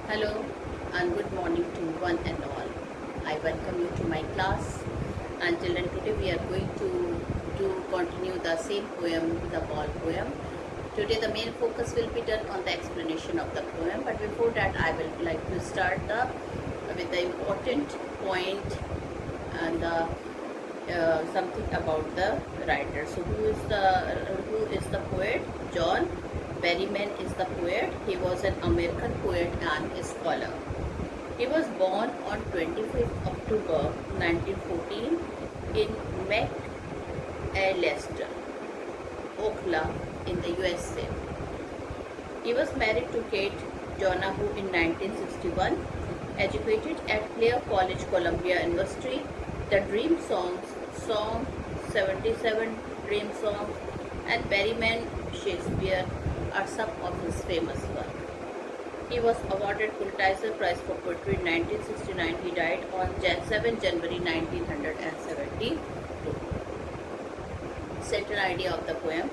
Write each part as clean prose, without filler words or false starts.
Hello and good morning to one and all. I welcome you to my class, and children, today we are going to continue the same poem, the ball poem. Today the main focus will be done on the explanation of the poem, but before that I will like to start with the important point and something about the writer. So who is the poet? John Berryman is the poet. He was an American poet and a scholar. He was born on 25th October 1914 in McAlester, Oklahoma in the USA. He was married to Kate Donahue in 1961, educated at Clare College, Columbia University. The Dream Songs, Song 77 Dream Songs, and Berryman Shakespeare are some of his famous works. He was awarded Pulitzer Prize for Poetry in 1969. He died on 7 January 1972. Central idea of the poem.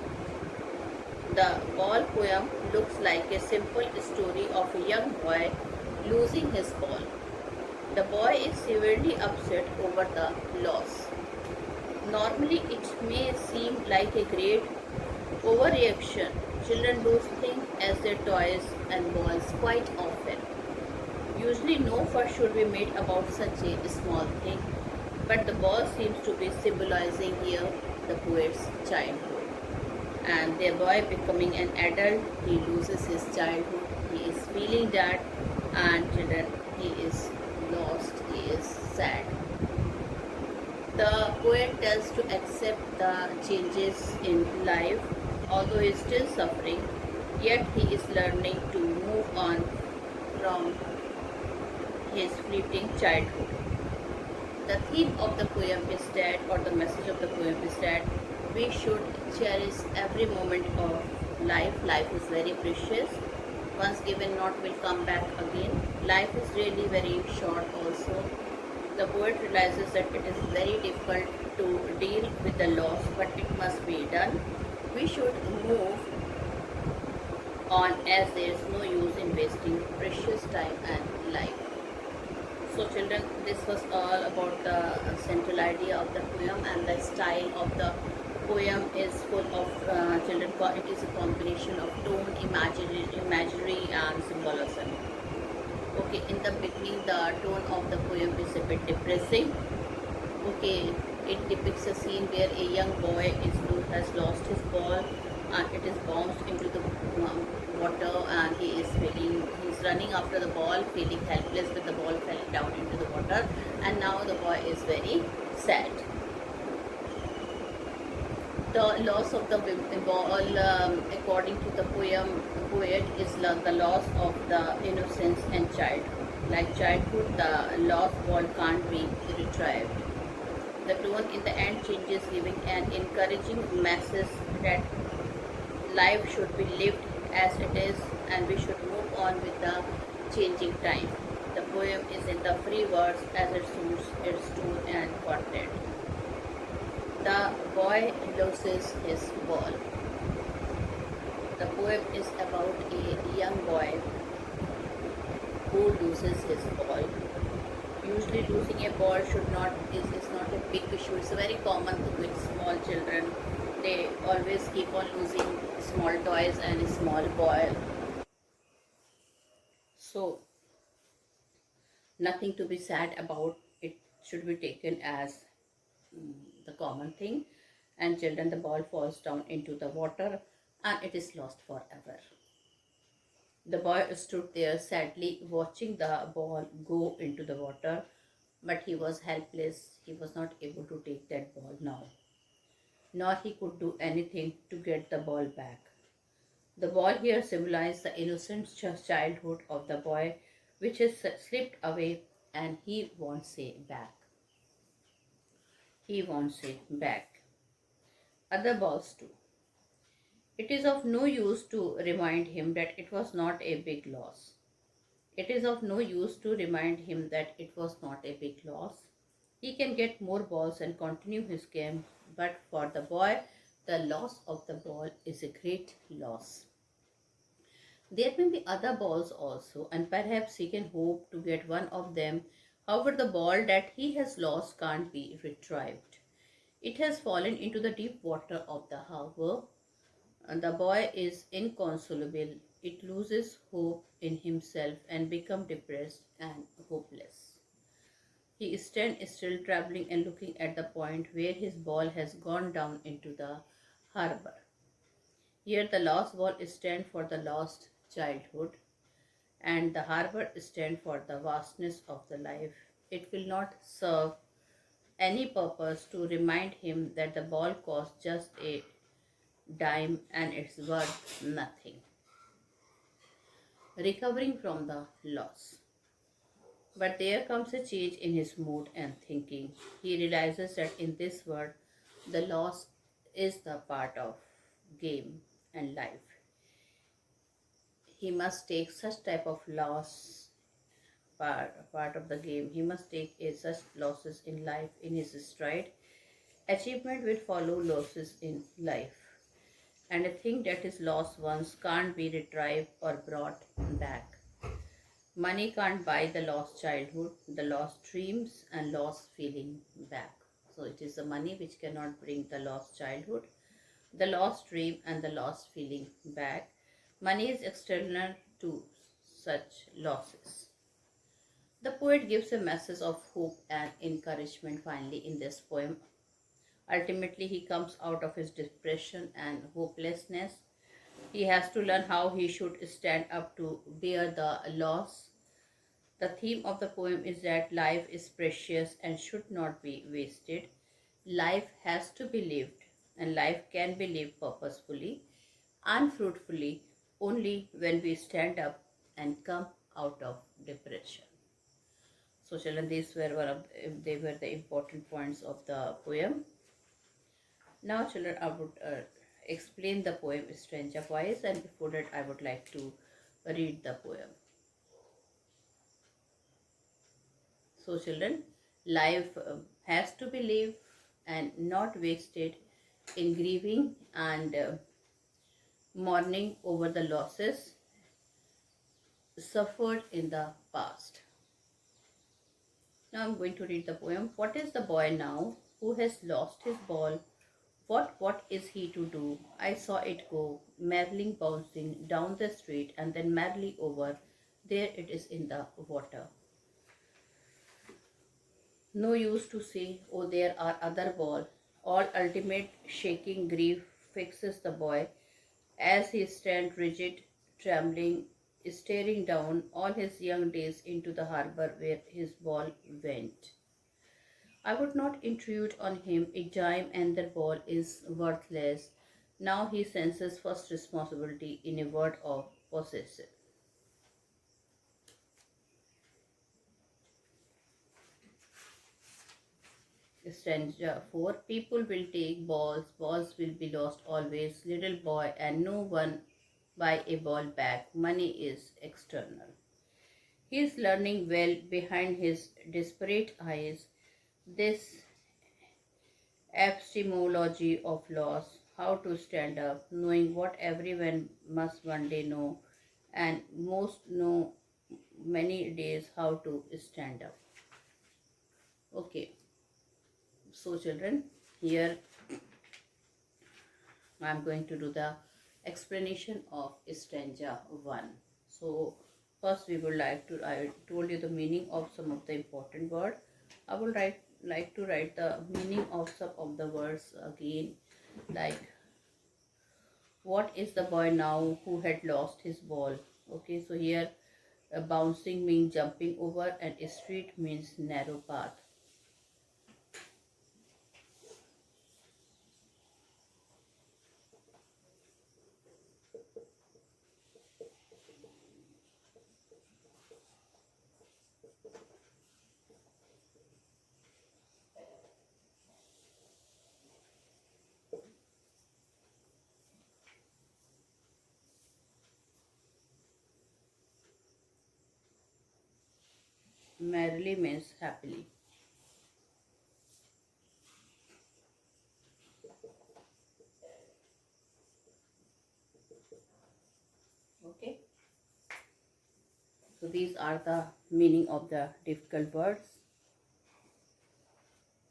The ball poem looks like a simple story of a young boy losing his ball. The boy is severely upset over the loss. Normally, it may seem like a great overreaction. Children lose things as their toys and balls quite often. Usually, no fuss should be made about such a small thing, but the ball seems to be symbolizing here the poet's childhood. And the boy becoming an adult, he loses his childhood, he is feeling that, and children, he is lost, he is sad. The poet tells to accept the changes in life, although he is still suffering, yet he is learning to move on from his fleeting childhood. The theme of the poem is that, or the message of the poem is that, we should cherish every moment of life. Life is very precious. Once given, not will come back again. Life is really very short also. The poet realizes that it is very difficult to deal with the loss, but it must be done. We should move on as there is no use in wasting precious time and life. So children, this was all about the central idea of the poem, and the style of the poem is full of children. It is a combination of tone, imagery and symbolism. Okay, in the beginning the tone of the poem is a bit depressing. Okay, it depicts a scene where a young boy has lost his ball and it is bounced into the water, and he's running after the ball, feeling helpless with the ball fell down into the water, and now the boy is very sad. The loss of the ball, according to the poet, is the loss of the innocence and childhood. Like childhood, the lost ball can't be retrieved. The tone in the end changes, giving an encouraging message that life should be lived as it is, and we should move on with the changing time. The poem is in the free words as it suits its tone and content. The boy loses his ball. The poem is about a young boy who loses his ball. Usually losing a ball is not a big issue. It's a very common thing with small children. They always keep on losing small toys and a small ball. So nothing to be sad about. It should be taken as the common thing. And children, the ball falls down into the water and it is lost forever. The boy stood there sadly watching the ball go into the water, but he was helpless. He was not able to take that ball now, nor he could do anything to get the ball back. The ball here symbolized the innocent childhood of the boy, which has slipped away, and he wants it back. He wants it back. Other balls too. It is of no use to remind him that it was not a big loss. It is of no use to remind him that it was not a big loss. He can get more balls and continue his game, but for the boy, the loss of the ball is a great loss. There may be other balls also, and perhaps he can hope to get one of them. However, the ball that he has lost can't be retrieved. It has fallen into the deep water of the harbor, and the boy is inconsolable. It loses hope in himself and becomes depressed and hopeless. He stands still, trembling and looking at the point where his ball has gone down into the harbor. Here, the lost ball stands for the lost childhood, and the harbor stands for the vastness of the life. It will not serve any purpose to remind him that the ball cost just a dime and it's worth nothing. Recovering from the loss. But there comes a change in his mood and thinking. He realizes that in this world, the loss is the part of game and life. He must take such type of loss part of the game. He must take such losses in life in his stride. Achievement will follow losses in life. And a thing that is lost once can't be retrieved or brought back. Money can't buy the lost childhood, the lost dreams, and lost feeling back. So it is the money which cannot bring the lost childhood, the lost dream, and the lost feeling back. Money is external to such losses. The poet gives a message of hope and encouragement finally in this poem. Ultimately, he comes out of his depression and hopelessness. He has to learn how he should stand up to bear the loss. The theme of the poem is that life is precious and should not be wasted. Life has to be lived, and life can be lived purposefully and fruitfully only when we stand up and come out of depression. So, children, these were they were the important points of the poem. Now, children, I would explain the poem Stranger Voice, and before that, I would like to read the poem. So, children, life has to be lived and not wasted in grieving and mourning over the losses suffered in the past. Now, I'm going to read the poem. What is the boy now who has lost his ball? What is he to do? I saw it go, merrily bouncing down the street and then merrily over. There it is in the water. No use to say, oh, there are other ball. All ultimate shaking grief fixes the boy as he stands rigid, trembling, staring down all his young days into the harbor where his ball went. I would not intrude on him a dime and the ball is worthless. Now he senses first responsibility in a word of possession. Stanza 4. People will take balls, balls will be lost always, little boy, and no one buy a ball back. Money is external. He is learning well behind his desperate eyes this epistemology of loss, how to stand up, knowing what everyone must one day know, and most know many days how to stand up. Okay, so children, here I am going to do the explanation of stanza 1. So first we would like to, I told you the meaning of some of the important words. I would like to write the meaning of some of the words again, like what is the boy now who had lost his ball? Okay, so here bouncing means jumping over and street means narrow path. Merrily means happily. Okay. So these are the meaning of the difficult words.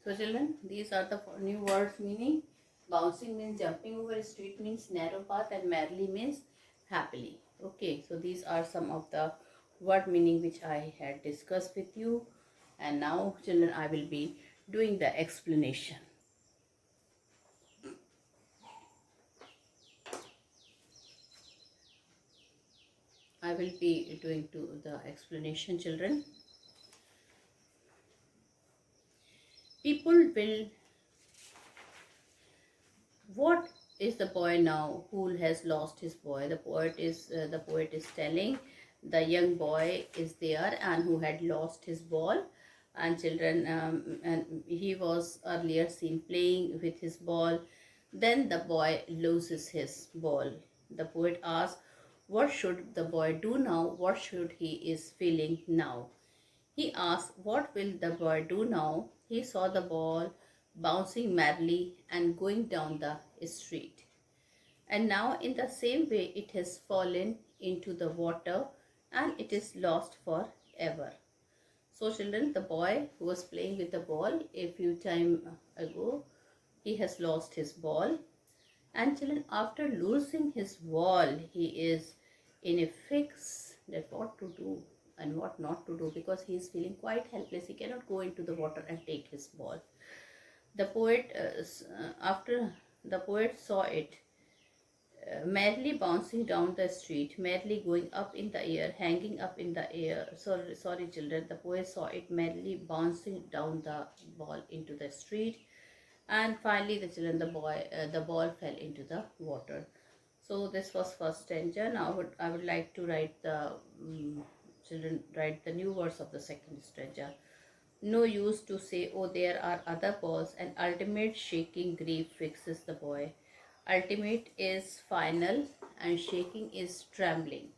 So children, these are the new words meaning. Bouncing means jumping over, street means narrow path, and merrily means happily. Okay, so these are some of the word meaning which I had discussed with you. And now children, I will be doing the explanation. I will be doing to the explanation, children. People will, what is the boy now who has lost his boy? The poet is telling the young boy is there and who had lost his ball, and children, and he was earlier seen playing with his ball. Then the boy loses his ball. The poet asks, what should the boy do now? What should he is feeling now? He asked, what will the boy do now? He saw the ball bouncing madly and going down the street. And now in the same way it has fallen into the water and it is lost forever. So children, the boy who was playing with the ball a few time ago, he has lost his ball. And children, after losing his ball, he is in a fix that what to do and what not to do, because he is feeling quite helpless. He cannot go into the water and take his ball. The poet, after the poet saw it, merrily bouncing down the street, merrily going up in the air, hanging up in the air. Sorry children, the poet saw it merrily bouncing down the ball into the street, and finally the children, the ball fell into the water. So this was first stanza. Now I would like to write the children write the new words of the second stanza. No use to say, oh, there are other balls, and ultimate shaking grief fixes the boy. Ultimate is final and shaking is trembling.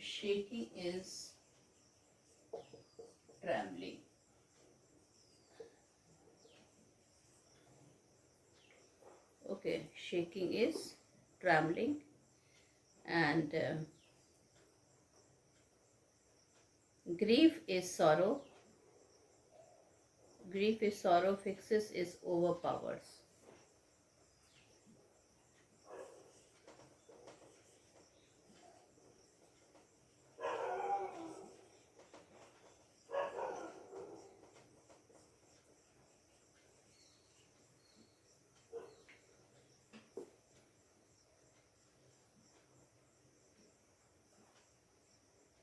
Shaking is trembling. Okay, shaking is trembling, and grief is sorrow. Grief is sorrow, fixes is overpowers.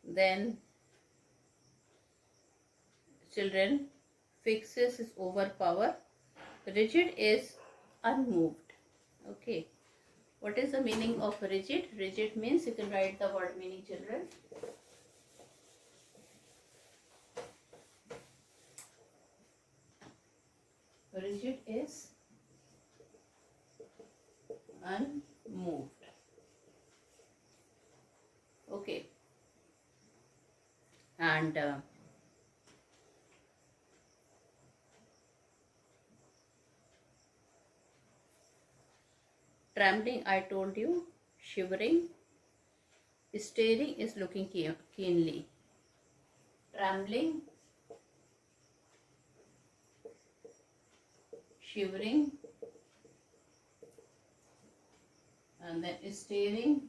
Then children, fixes is overpower, rigid is unmoved. Okay, what is the meaning of rigid? Rigid means, you can write the word meaning, children. Rigid is unmoved. Okay, and trembling, I told you. Shivering, staring is looking keenly. Trembling, shivering, and then staring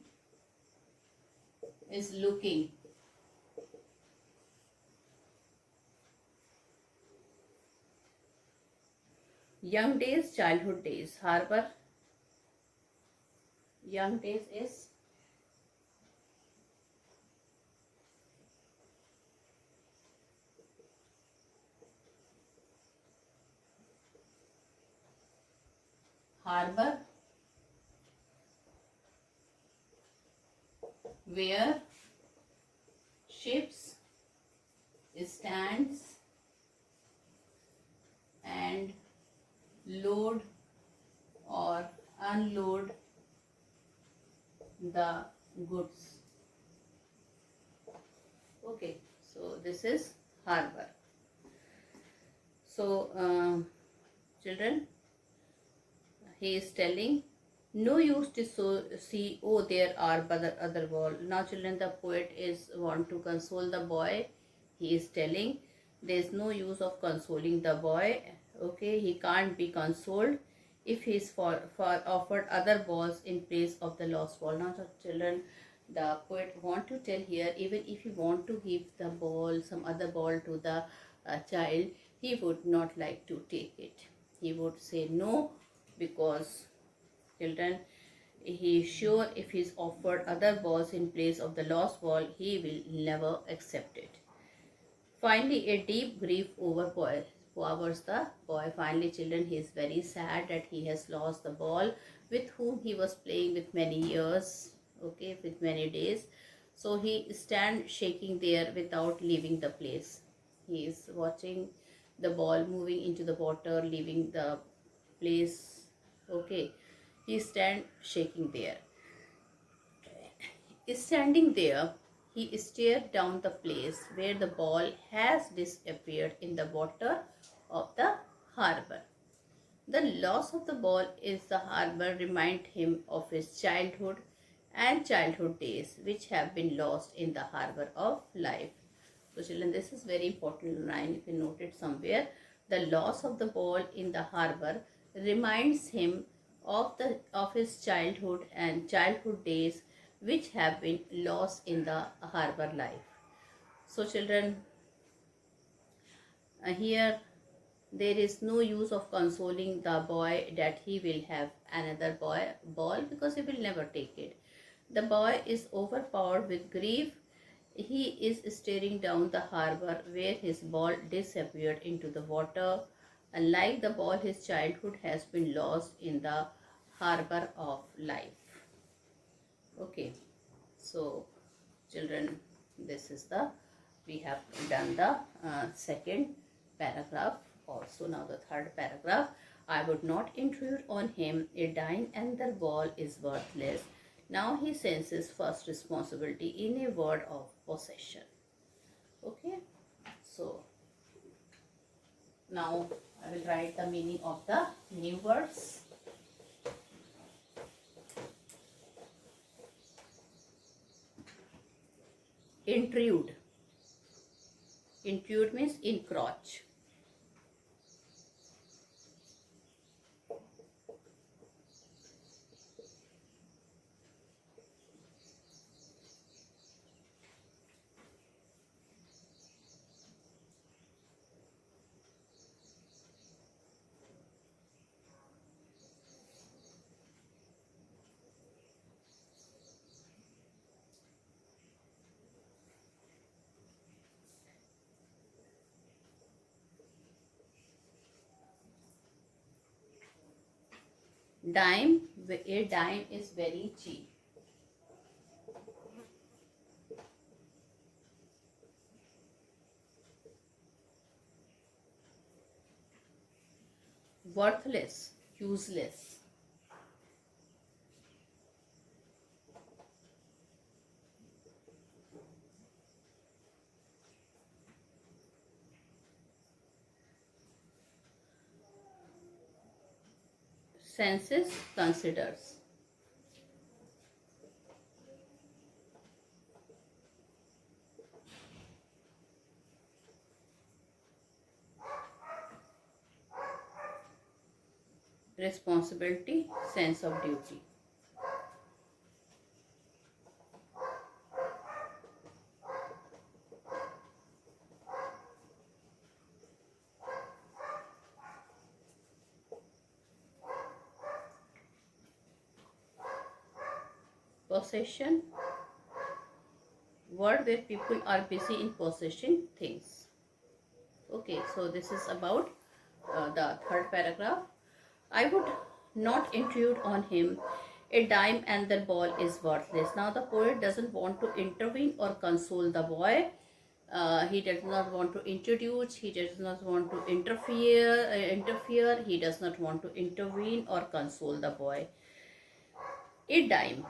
is looking. Young days, childhood days. Harbor, young days is harbor, where ships stands and load or unload the goods. Okay, so this is harbor. So children, he is telling, no use to see, oh, there are other ball. Now children, the poet is want to console the boy. He is telling, there is no use of consoling the boy. Okay, he can't be consoled if he is for offered other balls in place of the lost ball. Now children, the poet want to tell here, even if you want to give the ball, some other ball to the child, he would not like to take it. He would say no, because children, he is sure if he is offered other balls in place of the lost ball, he will never accept it. Finally, a deep grief overpowers the boy. Finally, children, he is very sad that he has lost the ball with whom he was playing with many years, okay, with many days. So he stands shaking there without leaving the place. He is watching the ball moving into the water, leaving the place, okay. He stands shaking there. Standing there, he stared down the place where the ball has disappeared in the water of the harbor. The loss of the ball in the harbor reminded him of his childhood and childhood days, which have been lost in the harbor of life. So children, this is very important line. You can note it somewhere. The loss of the ball in the harbor reminds him of his childhood and childhood days, which have been lost in the harbor life. So children, here there is no use of consoling the boy that he will have another ball, because he will never take it. The boy is overpowered with grief. He is staring down the harbor where his ball disappeared into the water. And like the ball, his childhood has been lost in the harbor of life. Okay, so children, this is the, we have done the second paragraph. Also now the third paragraph. I would not intrude on him. A dime and the ball is worthless. Now he senses first responsibility in a word of possession. Okay, so now I will write the meaning of the new words. Intrude. Intrude means encroach. Dime, a dime is very cheap. Worthless, useless. Senses, considers. Responsibility, sense of duty. Possession, word where people are busy in possessing things. Okay, so this is about the third paragraph. I would not intrude on him. A dime and the ball is worthless. Now the poet doesn't want to intervene or console the boy. He does not want to introduce. He does not want to interfere. He does not want to intervene or console the boy. A dime.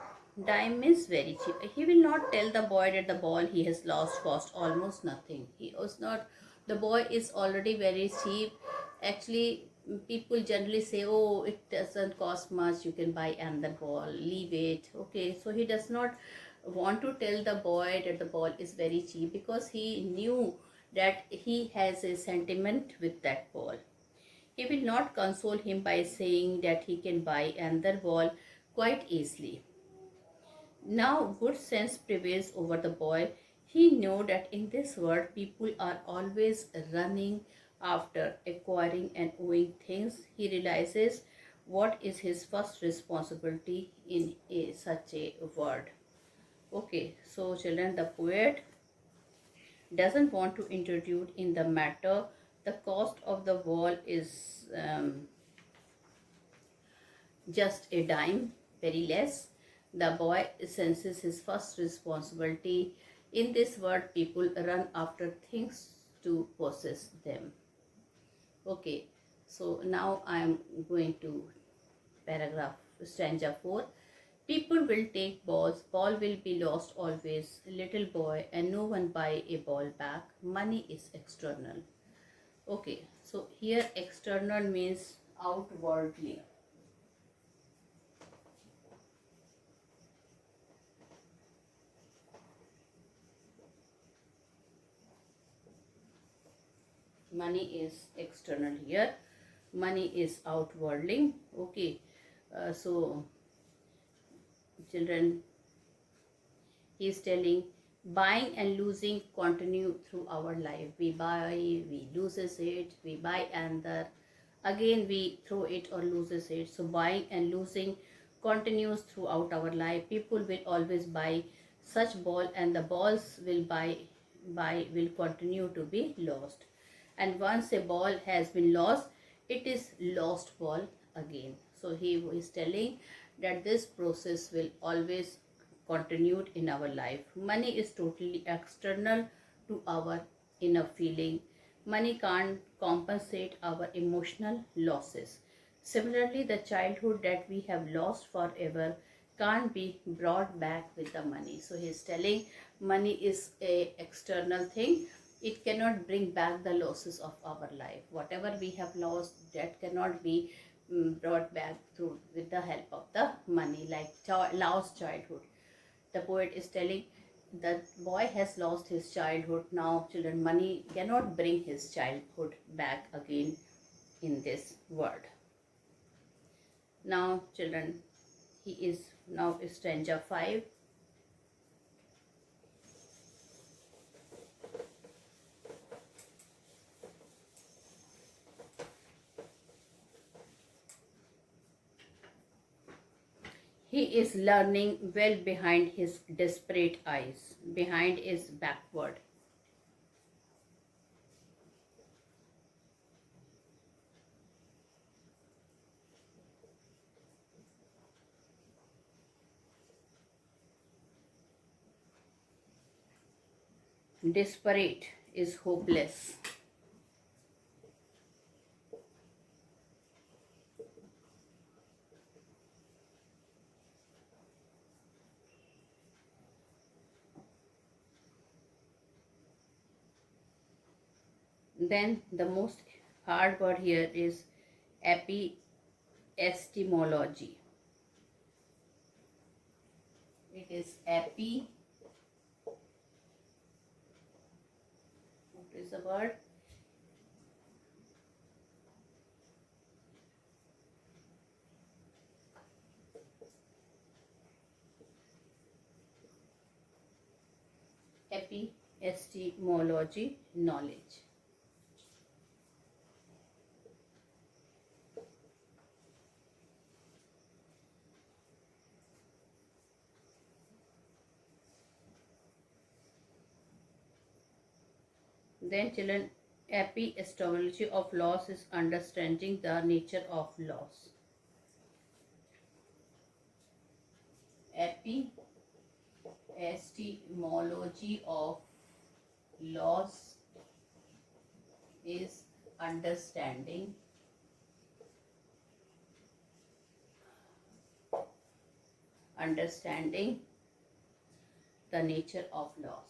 Dime is very cheap. He will not tell the boy that the ball he has lost cost almost nothing. He was not. The boy is already very cheap. Actually, people generally say, oh, it doesn't cost much, you can buy another ball, leave it. Okay, so he does not want to tell the boy that the ball is very cheap, because he knew that he has a sentiment with that ball. He will not console him by saying that he can buy another ball quite easily. Now good sense prevails over the boy. He knew that in this world people are always running after acquiring and owing things. He realizes what is his first responsibility in such a world. Okay, so children, the poet doesn't want to introduce in the matter. The cost of the wall is just a dime, very less. The boy senses his first responsibility. In this world, people run after things to possess them. Okay, so now I am going to paragraph stanza 4. People will take balls, ball will be lost always, little boy, and no one buy a ball back. Money is external. Okay, so here external means outwardly. Money is external here, money is outwardly. Okay, so children, he is telling buying and losing continue through our life. We buy, we loses it, we buy another, again we throw it or loses it. So buying and losing continues throughout our life. People will always buy such ball, and the balls will buy will continue to be lost. And once a ball has been lost, it is lost ball again. So he is telling that this process will always continued in our life. Money is totally external to our inner feeling. Money can't compensate our emotional losses. Similarly, the childhood that we have lost forever can't be brought back with the money. So he is telling money is a external thing. It cannot bring back the losses of our life. Whatever we have lost, that cannot be brought back through with the help of the money, like lost childhood. The poet is telling that boy has lost his childhood. Now children, money cannot bring his childhood back again in this world. Now children, he is now stanza 5. He is learning well behind his desperate eyes. Behind is backward. Desperate is hopeless. Then the most hard word here is epistemology. It is what is the word? Epistemology, knowledge. Then children, epistemology of loss is understanding the nature of loss. Epistemology of loss is understanding the nature of loss.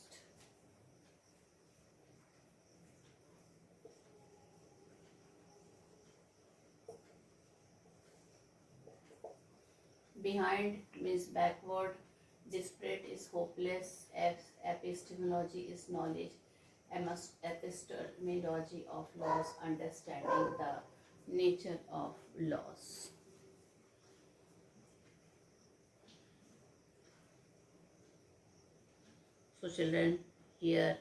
Behind means backward, disparate is hopeless, epistemology is knowledge, epistemology of laws, understanding the nature of laws. So children, here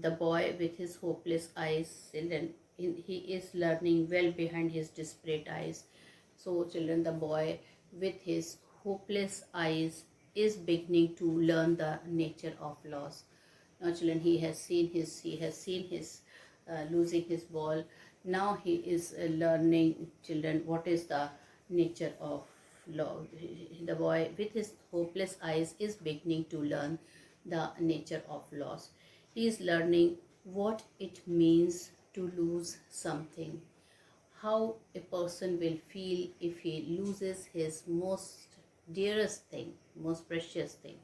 the boy with his hopeless eyes, children, he is learning well behind his disparate eyes. So children, the boy with his hopeless eyes is beginning to learn the nature of loss. Now children, he has seen his losing his ball. Now he is learning, children, what is the nature of law. The boy with his hopeless eyes is beginning to learn the nature of loss. He is learning what it means to lose something, how a person will feel if he loses his most dearest thing, most precious thing.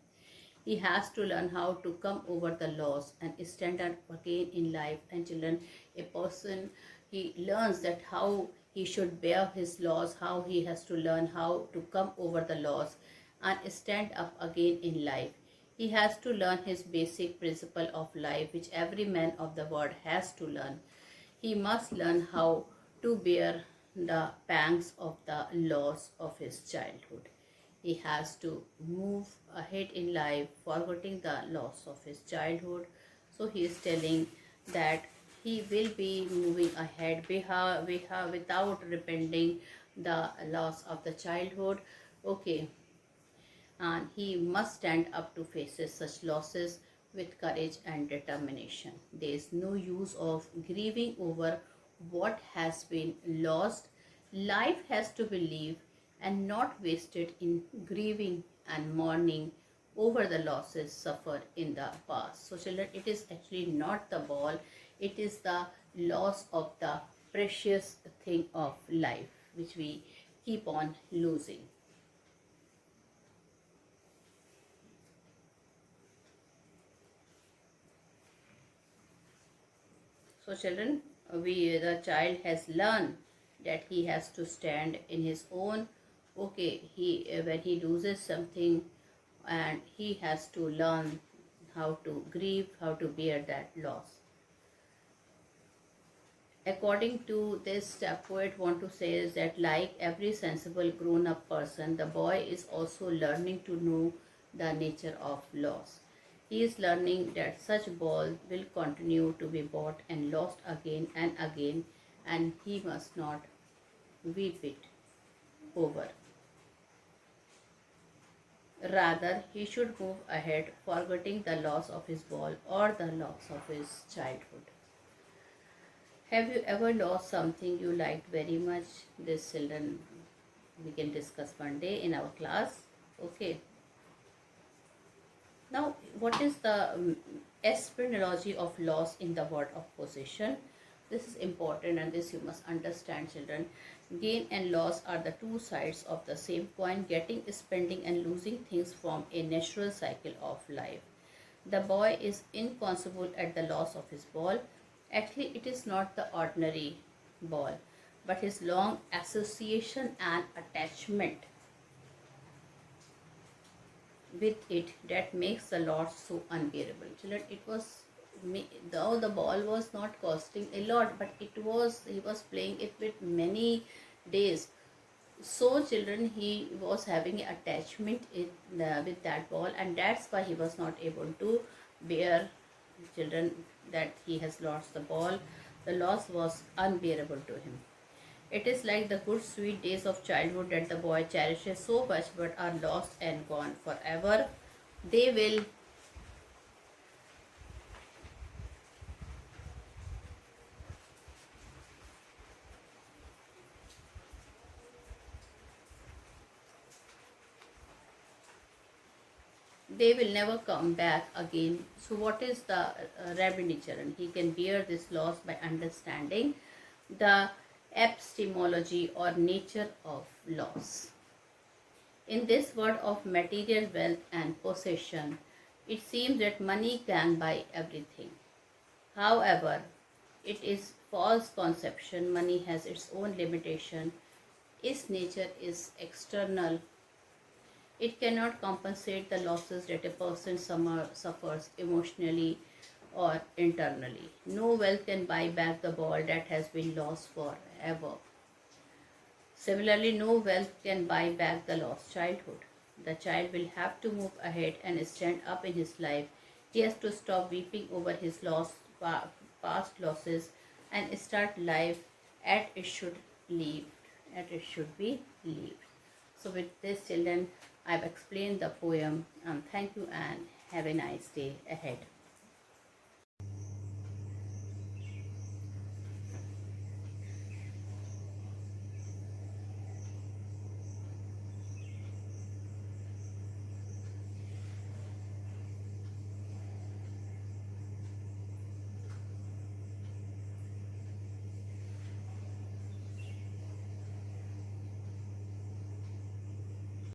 He has to learn how to come over the loss and stand up again in life. And children, a person, he learns that how he should bear his loss, how he has to learn how to come over the loss and stand up again in life. He has to learn his basic principle of life, which every man of the world has to learn. He must learn how to bear the pangs of the loss of his childhood. He has to move ahead in life, forgetting the loss of his childhood. So he is telling that he will be moving ahead without repenting the loss of the childhood. Okay, and he must stand up to faces such losses with courage and determination. There is no use of grieving over what has been lost. Life has to be lived and not wasted in grieving and mourning over the losses suffered in the past. So children, it is actually not the ball, it is the loss of the precious thing of life which we keep on losing. So children, the child has learned that he has to stand in his own. Okay, when he loses something, and he has to learn how to grieve, how to bear that loss. According to this, poet want to say is that like every sensible grown-up person, the boy is also learning to know the nature of loss. He is learning that such balls will continue to be bought and lost again and again, and he must not weep it over. Rather, he should move ahead, forgetting the loss of his ball or the loss of his childhood. Have you ever lost something you liked very much? This children we can discuss one day in our class. Okay. Now, what is the epistemology of loss in the word of possession? This is important and this you must understand, children. Gain and loss are the two sides of the same coin. Getting, spending and losing things form a natural cycle of life. The boy is inconsolable at the loss of his ball. Actually, it is not the ordinary ball, but his long association and attachment with it that makes the loss so unbearable. Children, it was, though the ball was not costing a lot, but he was playing it with many days. So children, he was having an attachment with that ball, and that's why he was not able to bear, children, that he has lost the ball. The loss was unbearable to him. It is like the good sweet days of childhood that the boy cherishes so much but are lost and gone forever. They will never come back again. So what is the Rabbi Charan? He can bear this loss by understanding the epistemology or nature of loss. In this world of material wealth and possession, it seems that money can buy everything. However, it is false conception. Money has its own limitation. Its nature is external It cannot compensate the losses that a person suffers emotionally or internally. No wealth can buy back the ball that has been lost forever. Similarly, no wealth can buy back the lost childhood. The child will have to move ahead and stand up in his life. He has to stop weeping over his past losses and start life as it should live, as it should be lived. So with this, children, I've explained the poem. Thank you and have a nice day ahead.